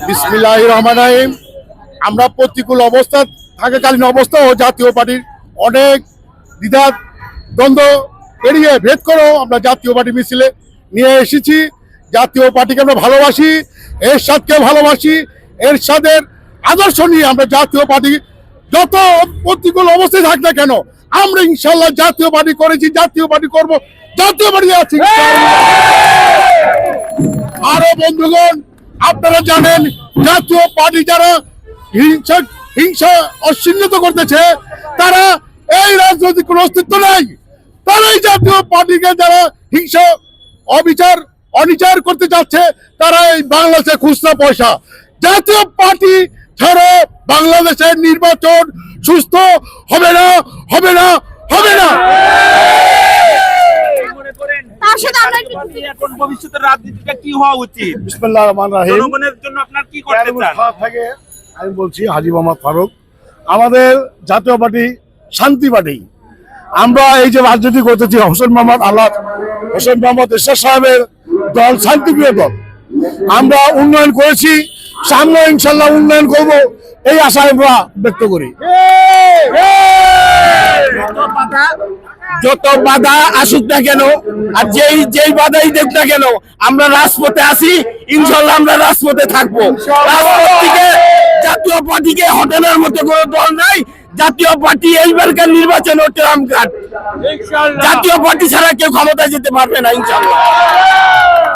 বিসমিল্লাহির রহমানির রহিম। আমরা প্রতিকূল অবস্থা থাকাকালীন অবস্থা ও জাতীয় পার্টির অনেক দ্বিধা দ্বন্দ্ব এড়িয়ে ভেদ করেও আমরা জাতীয় পার্টি মিছিলে নিয়ে এসেছি। জাতীয় পার্টিকে আমরা ভালোবাসি, এরশাদকে ভালোবাসি, এরশাদের আদর্শ নিয়ে আমরা জাতীয় পার্টি যত প্রতিকূল অবস্থায় থাক না কেন আমরা ইনশাল্লাহ জাতীয় পার্টি করেছি, জাতীয় পার্টি করব, জাতীয় পার্টি আছি। আরো বন্ধুগণ, আপনারা জানেন জাতীয় পার্টি যারা হিংসা অশ্লীলতা করতেছে তারা এই রাজনৈতিক কোনো অস্তিত্ব নাই। তারাই জাতীয় পার্টিকে যারা হিংসা অনিচার করতে যাচ্ছে তারা এই বাংলাদেশে খুচরা পয়সা। জাতীয় পার্টি ছাড়া বাংলাদেশের নির্বাচন সুস্থ হবে না, হবে না, হবে না। এখন ভবিষ্যতের রাজনীতিটা কি হওয়া উচিত? বিসমিল্লাহির রহমানির রহিম। জনগণের জন্য আপনার কি করতে চান? থেকে আমি বলছি হাজী মোহাম্মদ ফারুক। আমাদের জাতীয় পার্টি শান্তি পার্টি। আমরা এই যে রাজনীতি করতেছি হোসেন মোহাম্মদ এরশাদ সাহেবের দল শান্তিপ্রিয় দল। আমরা উন্নয়ন করেছি, সামনে ইনশাল্লাহ উন্নয়ন করব এই আশা আমরা ব্যক্ত করি। যত বাধা আসুক না কেন আর যেই বাধাই দেখ না কেন আমরা রাজপথে আছি, ইনশাল্লাহ আমরা রাজপথে থাকবো। রাজপথ থেকে জাতীয় পার্টিকে হটানোর মতো কোনো দল নাই। জাতীয় পার্টি এইবারকার নির্বাচনে ট্রাম কার্ড। জাতীয় পার্টি ছাড়া কেউ ক্ষমতায় যেতে পারবে না ইনশাল্লাহ।